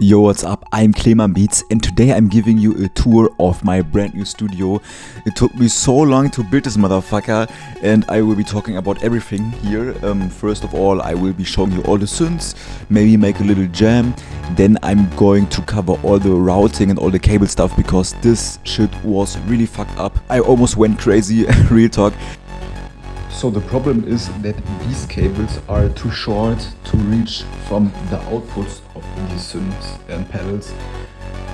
Yo, what's up? I'm Cleman Beats and today I'm giving you a tour of my brand new studio. It took me so long to build this motherfucker and I will be talking about everything here. First of all, I will be showing you all the synths, maybe make a little jam. Then I'm going to cover all the routing and all the cable stuff because this shit was really fucked up. I almost went crazy, real talk. So the problem is that these cables are too short to reach from the outputs of these synths and pedals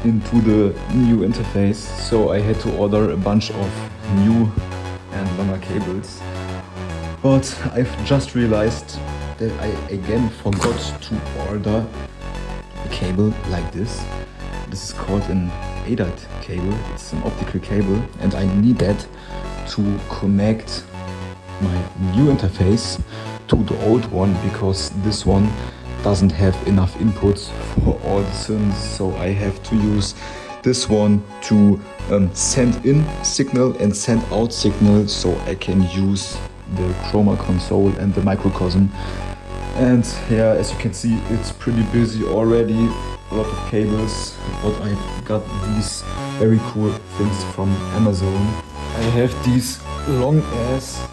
into the new interface. So I had to order a bunch of new and longer cables. But I've just realized that I again forgot to order a cable like this. This is called an ADAT cable. It's an optical cable and I need that to connect my new interface to the old one because this one doesn't have enough inputs for all the synths, so I have to use this one to send in signal and send out signal so I can use the chroma console and the microcosm. And yeah, as you can see, it's pretty busy already, a lot of cables, but I've got these very cool things from Amazon. I have these long ass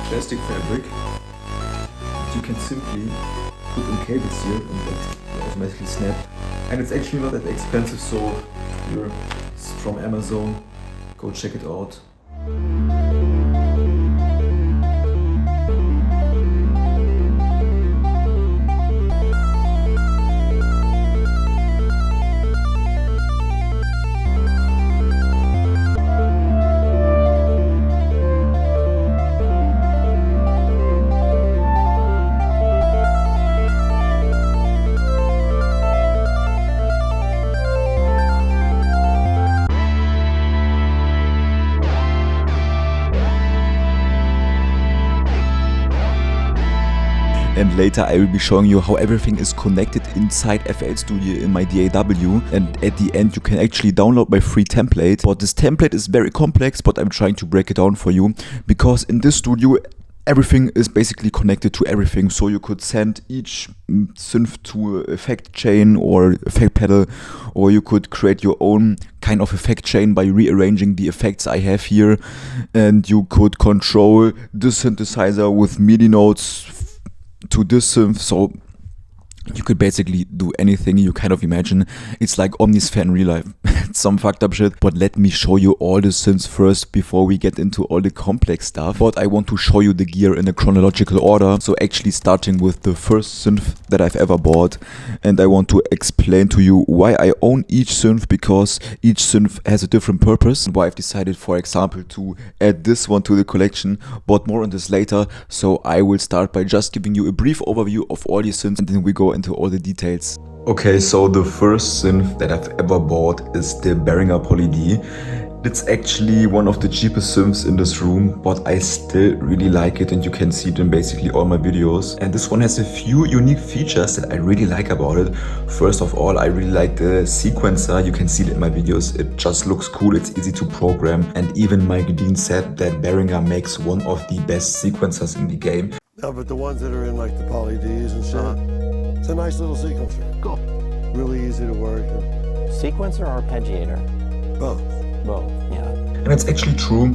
plastic fabric. You can simply put in cables here and they automatically snap. And it's actually not that expensive, so here it's from Amazon. Go check it out. And later I will be showing you how everything is connected inside FL Studio in my DAW, and at the end you can actually download my free template. But this template is very complex, but I'm trying to break it down for you because in this studio everything is basically connected to everything. So you could send each synth to an effect chain or effect pedal, or you could create your own kind of effect chain by rearranging the effects I have here, and you could control this synthesizer with MIDI notes to this synth, so you could basically do anything you kind of imagine. It's like Omnisphere in real life. It's some fucked up shit. But let me show you all the synths first before we get into all the complex stuff. But I want to show you the gear in a chronological order. So actually starting with the first synth that I've ever bought. And I want to explain to you why I own each synth, because each synth has a different purpose. And why I've decided, for example, to add this one to the collection. But more on this later. So I will start by just giving you a brief overview of all these synths and then we go into all the details. Okay, so the first synth that I've ever bought is the Behringer Poly D. It's actually one of the cheapest synths in this room, but I still really like it and you can see it in basically all my videos. And this one has a few unique features that I really like about it. First of all, I really like the sequencer. You can see it in my videos. It just looks cool, it's easy to program. And even Mike Dean said that Behringer makes one of the best sequencers in the game. No, but the ones that are in like the Poly Ds and shit, it's a nice little sequencer. Cool. Really easy to work. Sequencer or arpeggiator? Both. Both, yeah. And it's actually true,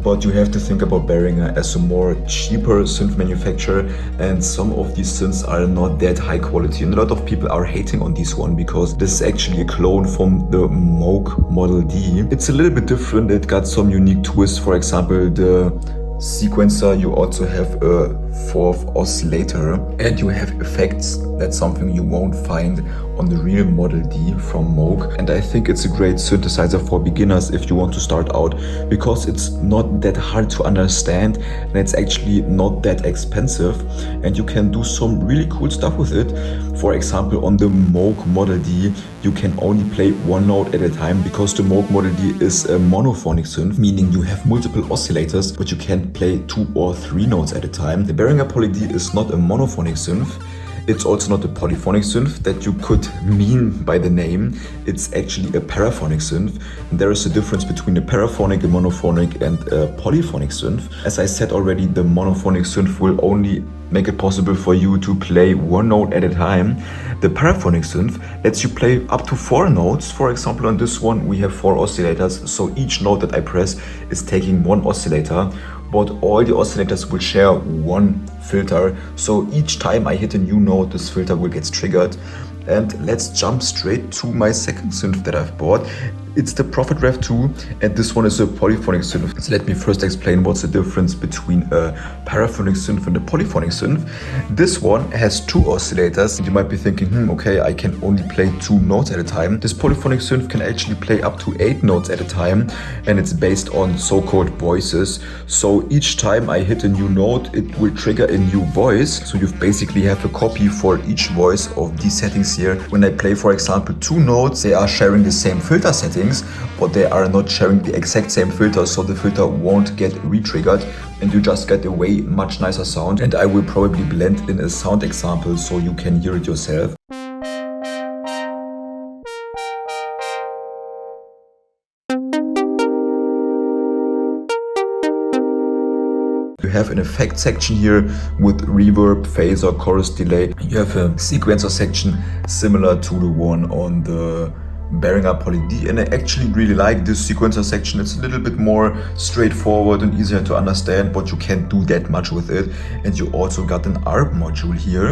but you have to think about Behringer as a more cheaper synth manufacturer, and some of these synths are not that high quality. And a lot of people are hating on this one because this is actually a clone from the Moog Model D. It's a little bit different. It got some unique twists. For example, the sequencer, you also have a fourth oscillator and you have effects. That's something you won't find on the real Model D from Moog. And I think it's a great synthesizer for beginners if you want to start out, because it's not that hard to understand and it's actually not that expensive and you can do some really cool stuff with it. For example, on the Moog Model D you can only play one note at a time because the Moog Model D is a monophonic synth, meaning you have multiple oscillators but you can't play 2 or 3 notes at a time. The Behringer Poly D is not a monophonic synth. It's also not a polyphonic synth that you could mean by the name. It's actually a paraphonic synth. And there is a difference between a paraphonic, a monophonic, and a polyphonic synth. As I said already, the monophonic synth will only make it possible for you to play one note at a time. The paraphonic synth lets you play up to 4 notes. For example, on this one we have 4 oscillators, so each note that I press is taking 1 oscillator, but all the oscillators will share 1 filter, so each time I hit a new note, this filter will get triggered. And let's jump straight to my second synth that I've bought. It's the Prophet Rev 2, and this one is a polyphonic synth. So let me first explain what's the difference between a paraphonic synth and a polyphonic synth. This one has 2 oscillators, and you might be thinking, okay, I can only play 2 notes at a time. This polyphonic synth can actually play up to 8 notes at a time, and it's based on so-called voices. So each time I hit a new note, it will trigger a new voice. So you basically have a copy for each voice of these settings here. When I play, for example, 2 notes, they are sharing the same filter settings, but they are not sharing the exact same filter, so the filter won't get re-triggered, and you just get a way much nicer sound. And I will probably blend in a sound example so you can hear it yourself. You have an effect section here with reverb, phaser, chorus delay. You have a sequencer section similar to the one on the Behringer Poly D, and I actually really like this sequencer section. It's a little bit more straightforward and easier to understand, but you can't do that much with it. And you also got an ARP module here.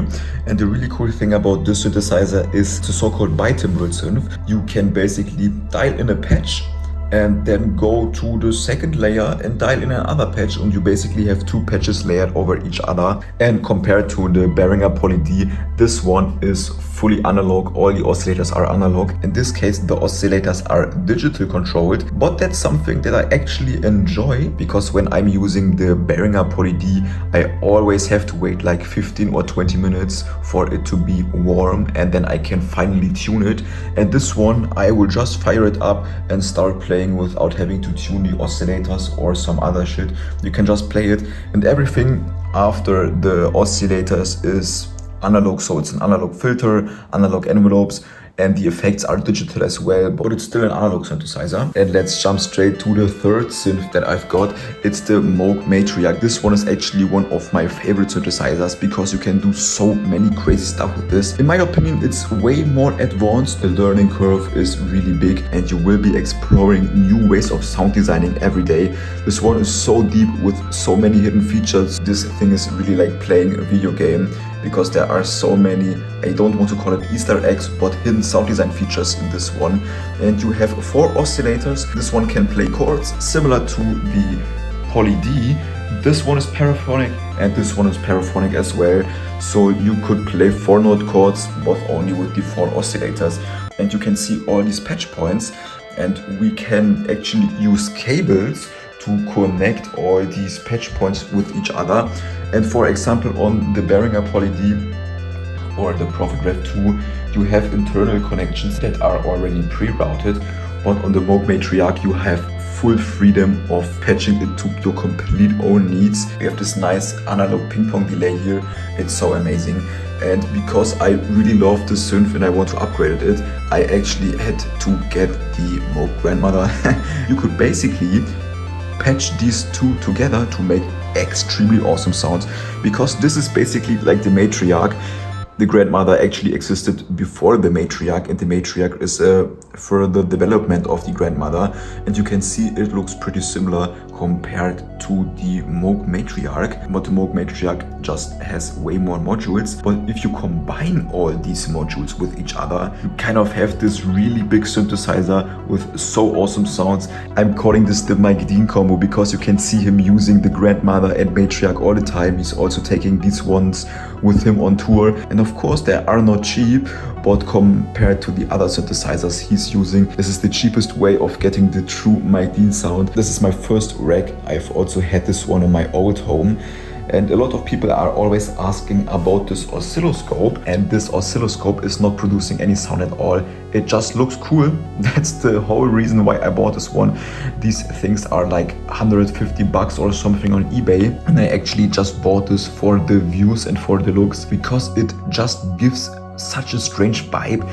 And the really cool thing about this synthesizer is the so-called bitimbral synth. You can basically dial in a patch and then go to the second layer and dial in another patch, and you basically have 2 patches layered over each other. And compared to the Behringer Poly D, this one is fully analog. All the oscillators are analog. In this case, the oscillators are digital controlled, but that's something that I actually enjoy, because when I'm using the Behringer Poly D, I always have to wait like 15 or 20 minutes for it to be warm, and then I can finally tune it. And this one, I will just fire it up and start playing without having to tune the oscillators or some other shit. You can just play it, and everything after the oscillators is analog, so it's an analog filter, analog envelopes, and the effects are digital as well, but it's still an analog synthesizer. And let's jump straight to the third synth that I've got. It's the Moog Matriarch. This one is actually one of my favorite synthesizers because you can do so many crazy stuff with this. In my opinion, it's way more advanced. The learning curve is really big, and you will be exploring new ways of sound designing every day. This one is so deep with so many hidden features. This thing is really like playing a video game, because there are so many, I don't want to call it Easter eggs, but hidden sound design features in this one. And you have 4 oscillators. This one can play chords similar to the Poly D. This one is paraphonic, and this one is paraphonic as well. So you could play 4-note chords, but only with the 4 oscillators. And you can see all these patch points, and we can actually use cables to connect all these patch points with each other. And for example, on the Behringer Poly D or the Prophet Rev 2, you have internal connections that are already pre-routed, but on the Moog Matriarch you have full freedom of patching it to your complete own needs. You have this nice analog ping pong delay here. It's so amazing. And because I really love this synth and I want to upgrade it, I actually had to get the Moog Grandmother. You could basically patch these 2 together to make extremely awesome sounds, because this is basically like the Matriarch. The Grandmother actually existed before the Matriarch, and the Matriarch is a further development of the Grandmother, and you can see it looks pretty similar compared to the Moog Matriarch, but the Moog Matriarch just has way more modules. But if you combine all these modules with each other, you kind of have this really big synthesizer with so awesome sounds. I'm calling this the Mike Dean combo, because you can see him using the Grandmother and Matriarch all the time. He's also taking these ones with him on tour, and of course they are not cheap, but compared to the other synthesizers he's using, this is the cheapest way of getting the true Mike Dean sound. This is my first rack. I've also had this one in my old home, And a lot of people are always asking about this oscilloscope, and this oscilloscope is not producing any sound at all. It just looks cool. That's the whole reason why I bought this one. These things are like 150 bucks or something on eBay, and I actually just bought this for the views and for the looks because it just gives such a strange vibe,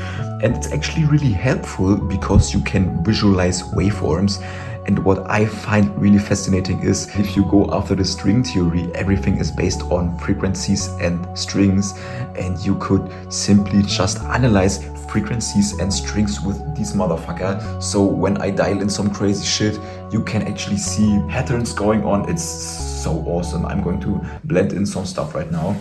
and it's actually really helpful because you can visualize waveforms. And what I find really fascinating is if you go after the string theory, everything is based on frequencies and strings, and you could simply just analyze frequencies and strings with these motherfucker. So when I dial in some crazy shit, you can actually see patterns going on. It's so awesome. I'm going to blend in some stuff right now.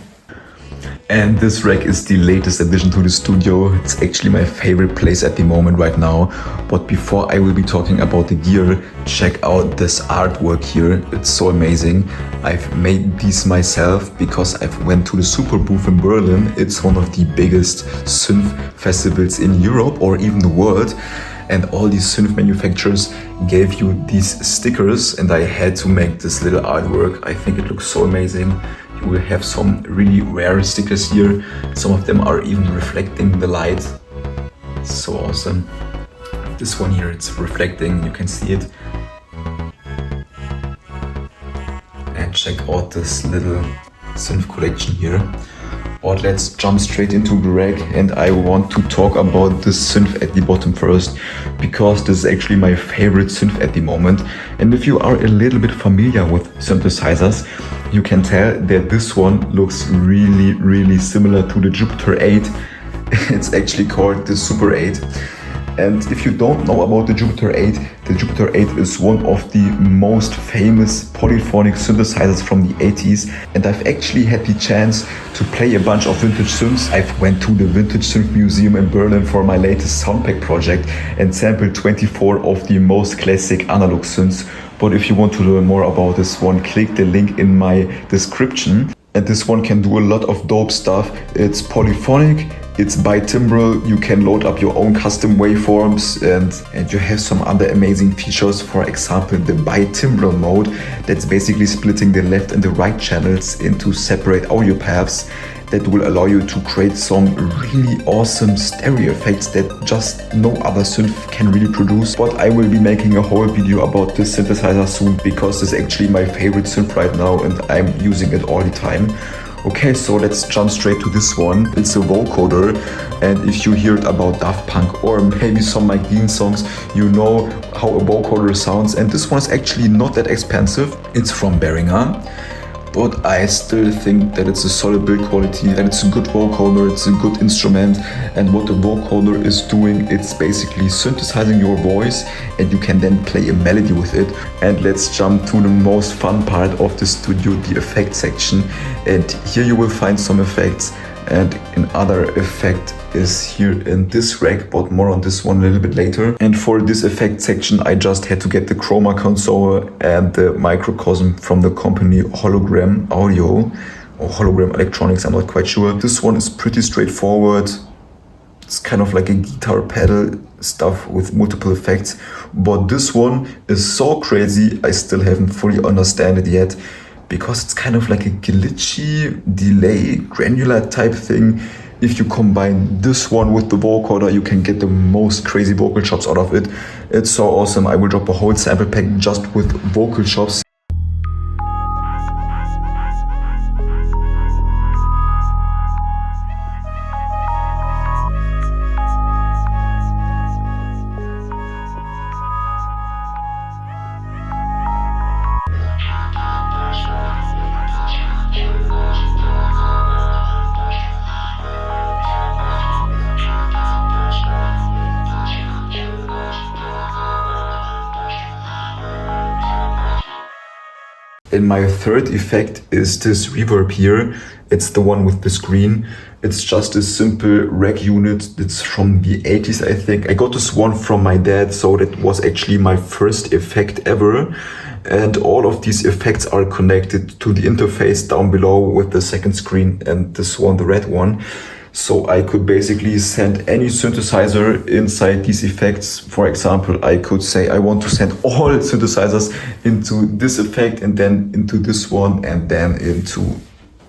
And this rack is the latest addition to the studio. It's actually my favorite place at the moment right now. But before I will be talking about the gear, check out this artwork here. It's so amazing. I've made these myself because I've went to the Super Booth in Berlin. It's one of the biggest synth festivals in Europe or even the world. And all these synth manufacturers gave you these stickers, and I had to make this little artwork. I think it looks so amazing. You will have some really rare stickers here. Some of them are even reflecting the light. It's so awesome. This one here, it's reflecting, you can see it. And check out this little synth collection here. But let's jump straight into the rack, and I want to talk about the synth at the bottom first, because this is actually my favorite synth at the moment. And if you are a little bit familiar with synthesizers, you can tell that this one looks really similar to the Jupiter 8. It's actually called the Super 8. And if you don't know about the Jupiter 8, the Jupiter 8 is one of the most famous polyphonic synthesizers from the 80s. And I've actually had the chance to play a bunch of vintage synths. I've went to the Vintage Synth Museum in Berlin for my latest soundpack project and sampled 24 of the most classic analog synths. But if you want to learn more about this one, click the link in my description. And this one can do a lot of dope stuff. It's polyphonic, it's bitimbral, you can load up your own custom waveforms, and you have some other amazing features. For example, the bitimbral mode, that's basically splitting the left and the right channels into separate audio paths. That will allow you to create some really awesome stereo effects that just no other synth can really produce. But I will be making a whole video about this synthesizer soon, because it's actually my favorite synth right now and I'm using it all the time. Okay, so let's jump straight to this one. It's a vocoder, and if you heard about Daft Punk or maybe some Mike Dean songs, you know how a vocoder sounds, and this one is actually not that expensive. It's from Behringer. But I still think that it's a solid build quality, that it's a good vocoder, it's a good instrument. And what the vocoder is doing, it's basically synthesizing your voice, and you can then play a melody with it. And let's jump to the most fun part of the studio, the effect section. And here you will find some effects, and another effect is here in this rack, but more on this one a little bit later. And for this effect section, I just had to get the chroma console and the microcosm from the company Hologram Audio or Hologram Electronics, I'm not quite sure. This one is pretty straightforward. It's kind of like a guitar pedal stuff with multiple effects, but this one is so crazy, I still haven't fully understand it yet, because it's kind of like a glitchy, delay, granular type thing. If you combine this one with the vocoder, you can get the most crazy vocal chops out of it. It's so awesome. I will drop a whole sample pack just with vocal chops. And my third effect is this reverb here. It's the one with the screen. It's just a simple rack unit. It's from the 80s, I think. I got this one from my dad, so that was actually my first effect ever. And all of these effects are connected to the interface down below with the second screen and this one, the red one. So I could basically send any synthesizer inside these effects. For example, I could say I want to send all synthesizers into this effect and then into this one and then into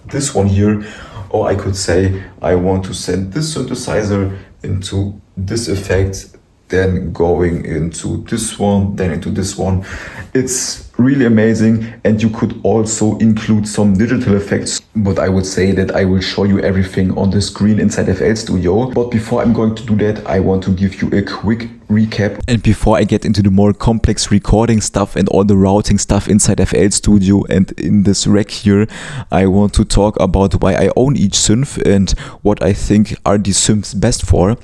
this one here. Or I could say I want to send this synthesizer into this effect, then going into this one, then into this one. It's really amazing, and you could also include some digital effects, but I would say that I will show you everything on the screen inside FL Studio. But before I'm going to do that, I want to give you a quick recap. And before I get into the more complex recording stuff and all the routing stuff inside FL Studio and in this rec here, I want to talk about why I own each synth and what I think are these synths best for.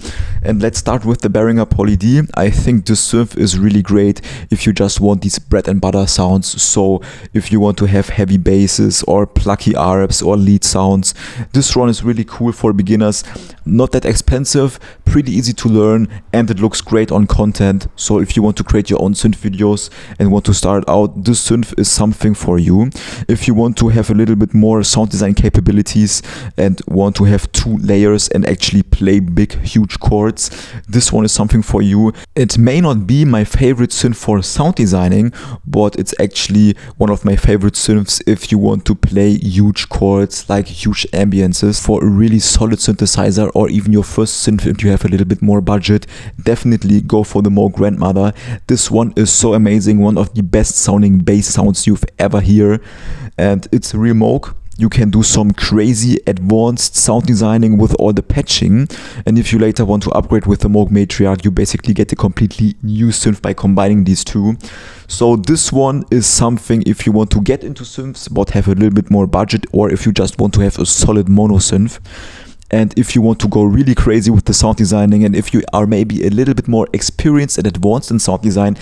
And let's start with the Behringer Poly D. I think this synth is really great if you just want these bread and butter sounds. So if you want to have heavy basses or plucky arps or lead sounds, this one is really cool for beginners. Not that expensive, pretty easy to learn, and it looks great on content. So if you want to create your own synth videos and want to start out, this synth is something for you. If you want to have a little bit more sound design capabilities and want to have 2 layers and actually play big huge chords, this one is something for you. It may not be my favorite synth for sound designing, but it's actually one of my favorite synths if you want to play huge chords, like huge ambiances. For a really solid synthesizer, or even your first synth if you have a little bit more budget, definitely go for the Moog Grandmother. This one is so amazing, one of the best sounding bass sounds you've ever hear, and it's a real Moog. You can do some crazy advanced sound designing with all the patching, and if you later want to upgrade with the Moog Matriarch, you basically get a completely new synth by combining these two. So this one is something if you want to get into synths but have a little bit more budget, or if you just want to have a solid mono synth. And if you want to go really crazy with the sound designing, and if you are maybe a little bit more experienced and advanced in sound design,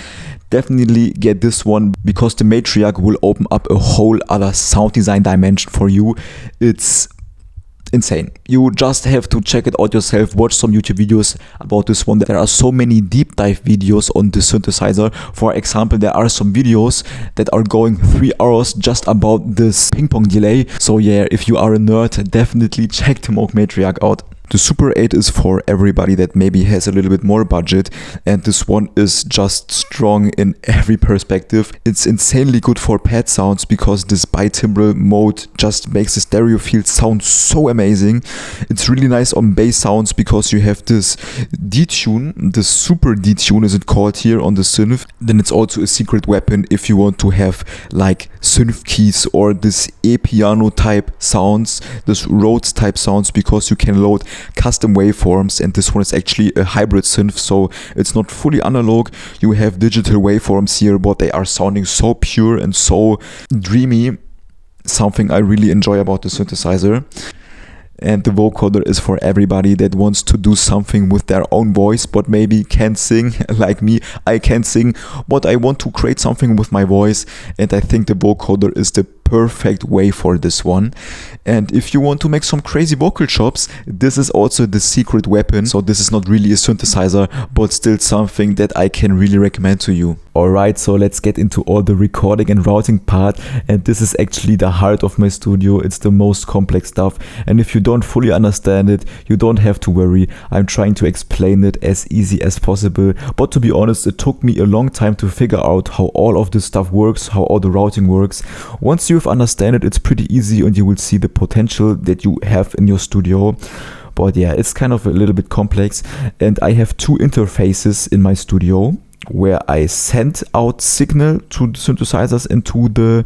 definitely get this one, because the Matriarch will open up a whole other sound design dimension for you. It's insane. You just have to check it out yourself, watch some YouTube videos about this one. There are so many deep dive videos on the synthesizer. For example, there are some videos that are going 3 hours just about this ping pong delay. So yeah, if you are a nerd, definitely check the Moog Matriarch out. The Super 8 is for everybody that maybe has a little bit more budget, and this one is just strong in every perspective. It's insanely good for pad sounds because this bitimbral mode just makes the stereo field sound so amazing. It's really nice on bass sounds because you have this detune, the Super detune is it called here on the synth. Then it's also a secret weapon if you want to have like synth keys or this E-piano type sounds, this Rhodes type sounds, because you can load custom waveforms, and this one is actually a hybrid synth, so it's not fully analog. You have digital waveforms here, but they are sounding so pure and so dreamy, something I really enjoy about the synthesizer. And the vocoder is for everybody that wants to do something with their own voice but maybe can't sing. Like me, I can't sing, but I want to create something with my voice, and I think the vocoder is the perfect way for this one. And if you want to make some crazy vocal chops, this is also the secret weapon. So this is not really a synthesizer, but still something that I can really recommend to you. Alright, so let's get into all the recording and routing part, and this is actually the heart of my studio. It's the most complex stuff, and if you don't fully understand it, you don't have to worry. I'm trying to explain it as easy as possible, but to be honest, it took me a long time to figure out how all of this stuff works, how all the routing works. Once you've understand it, it's pretty easy, and you will see the potential that you have in your studio. But yeah, it's kind of a little bit complex, and I have 2 interfaces in my studio where I send out signal to the synthesizers and to the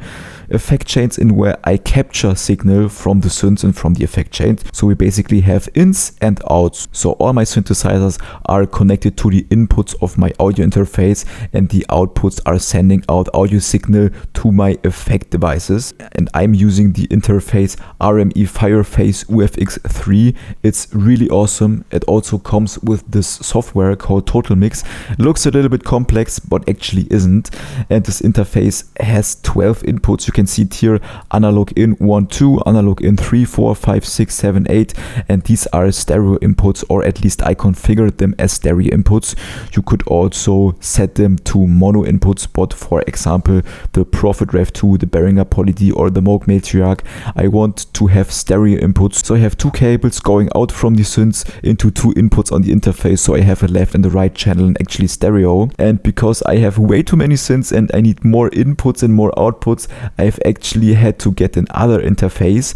effect chains, and where I capture signal from the synths and from the effect chains. So we basically have ins and outs. So all my synthesizers are connected to the inputs of my audio interface, and the outputs are sending out audio signal to my effect devices. And I'm using the interface RME Fireface UFX3. It's really awesome. It also comes with this software called Total Mix. It looks a little bit complex, but actually isn't. And this interface has 12 inputs. You can can see it here, analog in 1, 2, analog in 3, 4, 5, 6, 7, 8, and these are stereo inputs, or at least I configured them as stereo inputs. You could also set them to mono inputs, but for example, the Prophet Rev 2, the Behringer Poly D, or the Moog Matriarch, I want to have stereo inputs. So I have two cables going out from the synths into two inputs on the interface, so I have a left and the right channel and actually stereo. And because I have way too many synths and I need more inputs and more outputs, I've actually had to get another interface.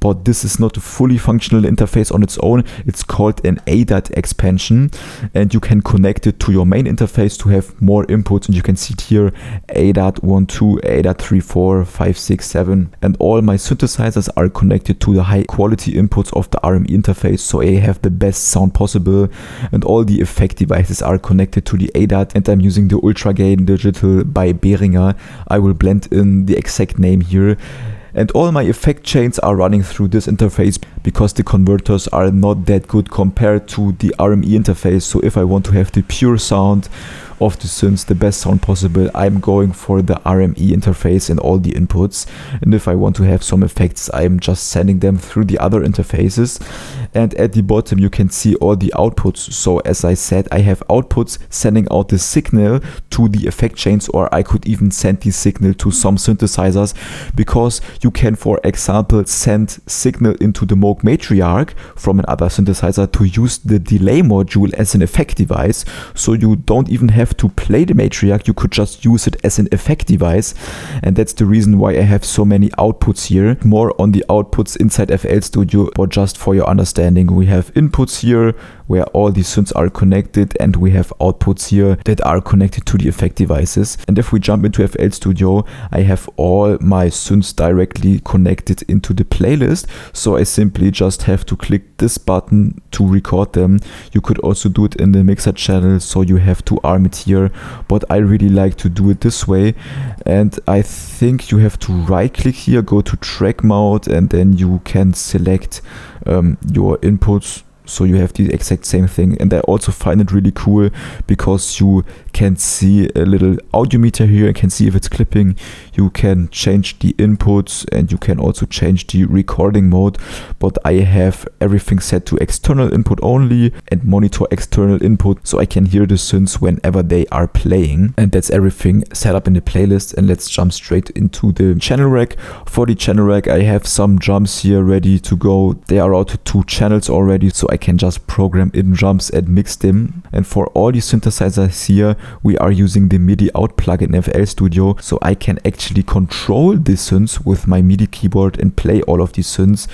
But this is not a fully functional interface on its own. It's called an ADAT expansion, and you can connect it to your main interface to have more inputs. And you can see it here, ADAT 1, 2, ADAT 3, 4, 5, 6, 7. And all my synthesizers are connected to the high quality inputs of the RME interface, so I have the best sound possible. And all the effect devices are connected to the ADAT, and I'm using the Ultra Gain Digital by Behringer. I will blend in the exact name here. And all my effect chains are running through this interface because the converters are not that good compared to the RME interface. So if I want to have the pure sound of the synths, the best sound possible, I'm going for the RME interface and all the inputs. And if I want to have some effects, I'm just sending them through the other interfaces. And at the bottom you can see all the outputs. So as I said, I have outputs sending out the signal to the effect chains, or I could even send the signal to some synthesizers, because you can, for example, send signal into the Moog Matriarch from another synthesizer to use the delay module as an effect device. So you don't even have to play the Matriarch, you could just use it as an effect device. And that's the reason why I have so many outputs here. More on the outputs inside FL Studio, but just for your understanding, we have inputs here where all the synths are connected, and we have outputs here that are connected to the effect devices. And if we jump into FL Studio, I have all my synths directly connected into the playlist. So I simply just have to click this button to record them. You could also do it in the mixer channel, so you have to arm it here, but I really like to do it this way. And I think you have to right click here, go to track mode, and then you can select your inputs. So you have the exact same thing. And I also find it really cool because you can see a little audio meter here and can see if it's clipping. You can change the inputs and you can also change the recording mode. But I have everything set to external input only and monitor external input, so I can hear the synths whenever they are playing. And that's everything set up in the playlist. And let's jump straight into the channel rack. For the channel rack, I have some drums here ready to go. They are out to 2 channels already, so I can just program in drums and mix them. And for all the synthesizers here, we are using the MIDI out plugin in FL Studio, so I can actually control the synths with my MIDI keyboard and play all of these synths.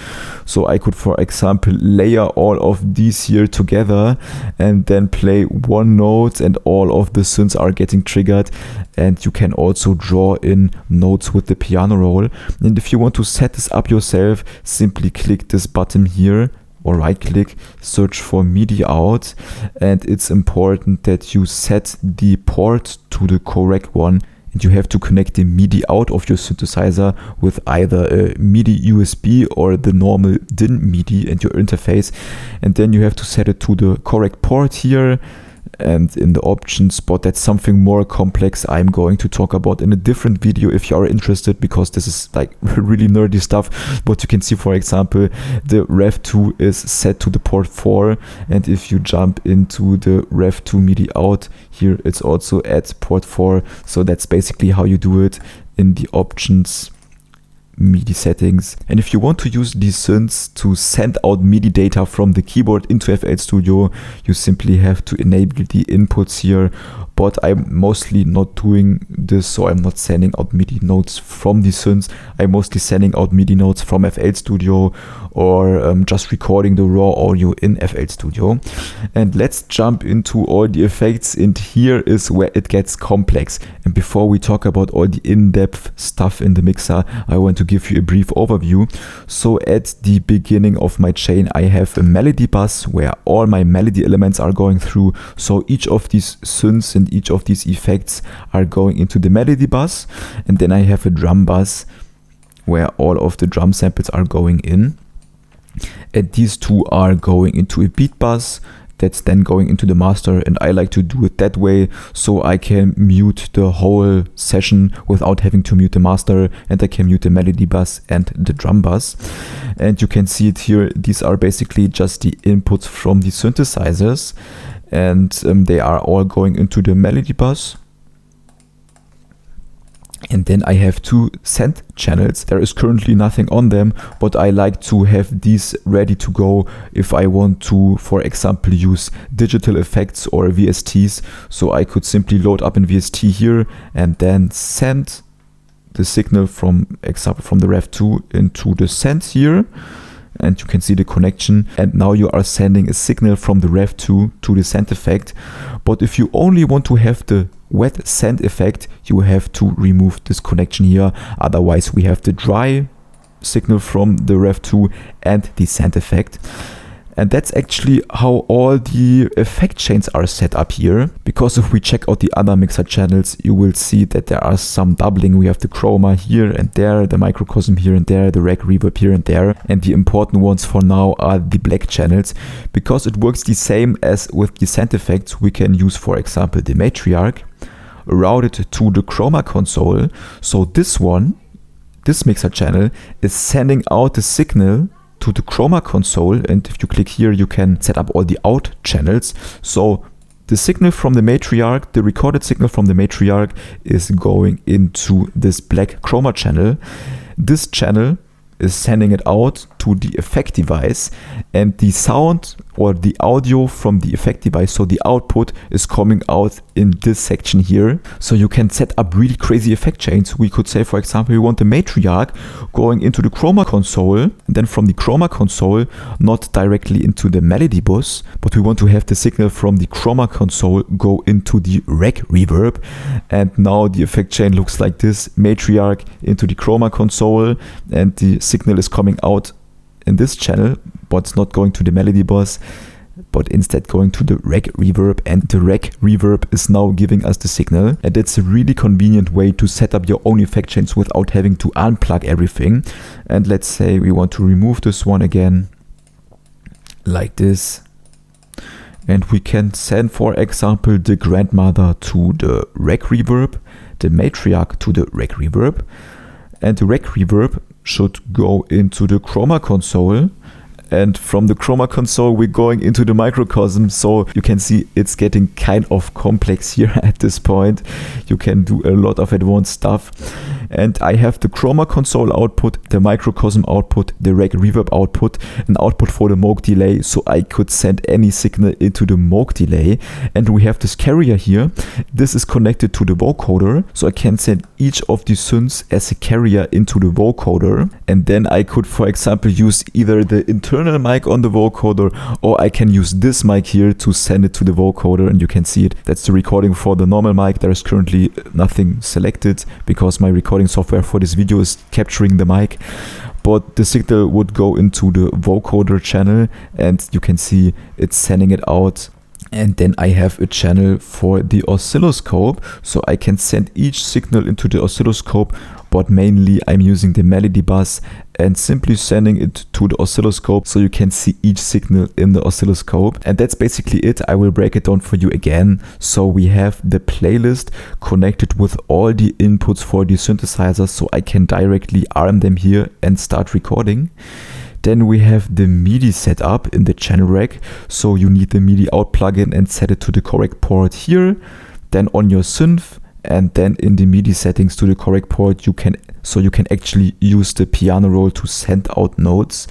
So I could, for example, layer all of these here together and then play one note, and all of the synths are getting triggered. And you can also draw in notes with the piano roll. And if you want to set this up yourself, simply click this button here, or right click, search for MIDI out, and it's important that you set the port to the correct one. And you have to connect the MIDI out of your synthesizer with either a MIDI USB or the normal DIN MIDI and your interface. And then you have to set it to the correct port here. And in the options, but that's something more complex I'm going to talk about in a different video if you are interested, because this is like really nerdy stuff. But you can see, for example, the Rev 2 is set to the port 4, and if you jump into the Rev 2 MIDI out here, it's also at port 4. So that's basically how you do it in the options, MIDI settings. And if you want to use these synths to send out MIDI data from the keyboard into FL Studio, you simply have to enable the inputs here. But I'm mostly not doing this, so I'm not sending out MIDI notes from the synths. I'm mostly sending out MIDI notes from FL Studio, or just recording the raw audio in FL Studio. And let's jump into all the effects, and here is where it gets complex. And before we talk about all the in-depth stuff in the mixer, I want to give you a brief overview. So at the beginning of my chain, I have a melody bus where all my melody elements are going through. So each of these synths and each of these effects are going into the melody bus. And then I have a drum bus where all of the drum samples are going in. And these two are going into a beat bus. that's then going into the master, and I like to do it that way so I can mute the whole session without having to mute the master, and I can mute the melody bus and the drum bus. And you can see it here, these are basically just the inputs from the synthesizers, and they are all going into the melody bus. And then I have two synth channels. There is currently nothing on them, but I like to have these ready to go if I want to, for example, use digital effects or VSTs. So I could simply load up in VST here and then send the signal from example from the Rev2 into the synth here. And you can see the connection, and now you are sending a signal from the Rev2 to the send effect. But if you only want to have the wet send effect, you have to remove this connection here, otherwise we have the dry signal from the Rev2 and the send effect. And that's actually how all the effect chains are set up here. Because if we check out the other mixer channels, you will see that there are some doubling. We have the chroma here and there, the microcosm here and there, the rec reverb here and there. And the important ones for now are the black channels. Because it works the same as with the send effects, we can use, for example, the matriarch, route it to the chroma console. So this mixer channel is sending out the signal to the chroma console, and if you click here you can set up all the out channels. So the signal from the matriarch, the recorded signal from the matriarch, is going into this black chroma channel. This channel is sending it out to the effect device, and the sound or the audio from the effect device, so the output, is coming out in this section here. So you can set up really crazy effect chains. We could say, for example, we want the matriarch going into the chroma console, and then from the chroma console not directly into the melody bus, but we want to have the signal from the chroma console go into the rec reverb. And now the effect chain looks like this: matriarch into the chroma console, and the signal is coming out in this channel, but it's not going to the melody bus, but instead going to the rec reverb, and the rec reverb is now giving us the signal. And it's a really convenient way to set up your own effect chains without having to unplug everything. And let's say we want to remove this one again, like this. And we can send, for example, the grandmother to the rec reverb, the matriarch to the rec reverb, and the rec reverb should go into the chroma console, and from the chroma console we're going into the microcosm. So you can see it's getting kind of complex here at this point. You can do a lot of advanced stuff. And I have the chroma console output, the microcosm output, the rec reverb output, an output for the Moog delay, so I could send any signal into the Moog delay. And we have this carrier here. This is connected to the vocoder, so I can send each of the synths as a carrier into the vocoder. And then I could, for example, use either the internal mic on the vocoder, or I can use this mic here to send it to the vocoder. And you can see it, that's the recording for the normal mic. There is currently nothing selected because my recording software for this video is capturing the mic, but the signal would go into the vocoder channel, and you can see it's sending it out. And then I have a channel for the oscilloscope, so I can send each signal into the oscilloscope, but mainly I'm using the melody bus and simply sending it to the oscilloscope so you can see each signal in the oscilloscope. And that's basically it. I will break it down for you again. So we have the playlist connected with all the inputs for the synthesizers, so I can directly arm them here and start recording. Then we have the MIDI setup in the channel rack, so you need the MIDI out plugin and set it to the correct port here. Then on your synth, and then in the MIDI settings to the correct port, you can actually use the piano roll to send out notes.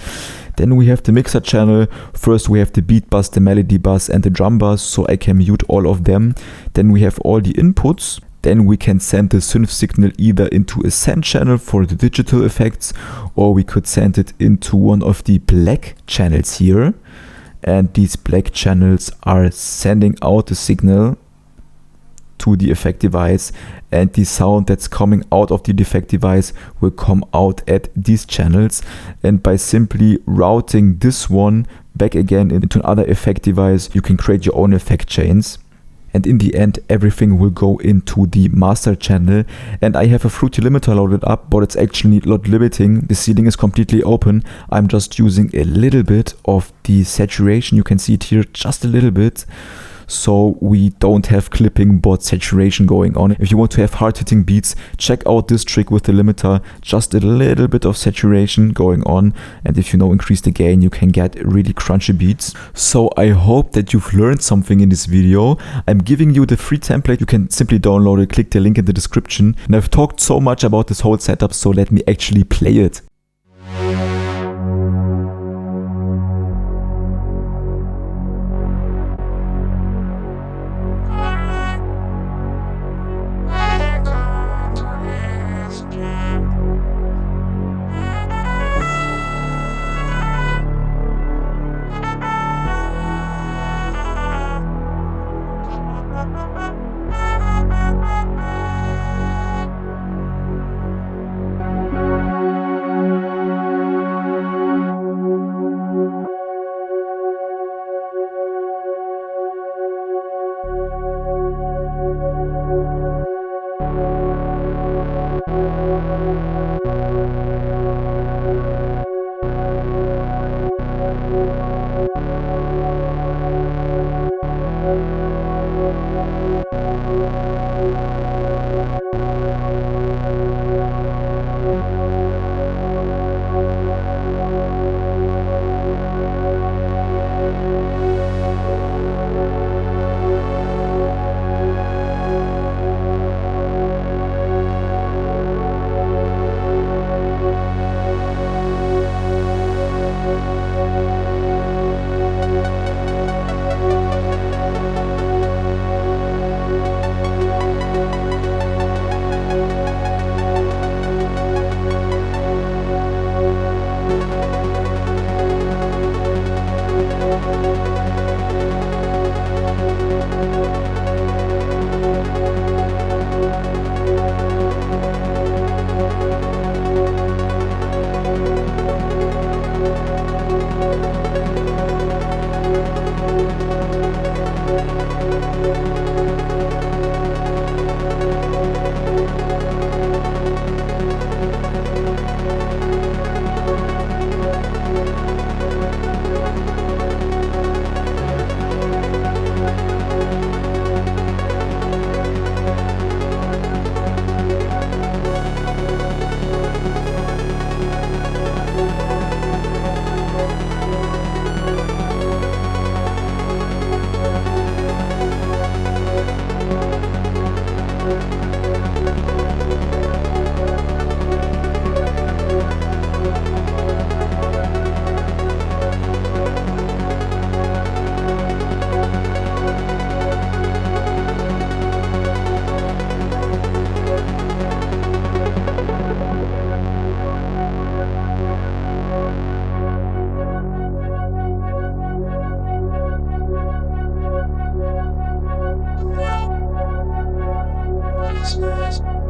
Then we have the mixer channel. First we have the beat bus, the melody bus, and the drum bus, so I can mute all of them. Then we have all the inputs. Then we can send the synth signal either into a send channel for the digital effects, or we could send it into one of the black channels here. And these black channels are sending out the signal to the effect device, and the sound that's coming out of the effect device will come out at these channels. And by simply routing this one back again into another effect device, you can create your own effect chains. and in the end everything will go into the master channel. And I have a fruity limiter loaded up, but it's actually not limiting. The ceiling is completely open. I'm just using a little bit of the saturation. You can see it here, just a little bit, so we don't have clipping but saturation going on. If you want to have hard-hitting beats, check out this trick with the limiter, just a little bit of saturation going on, and if you increase the gain, you can get really crunchy beats. So I hope that you've learned something in this video. I'm giving you the free template. You can simply download it, click the link in the description, and I've talked so much about this whole setup, so let me actually play it. Synthesizers.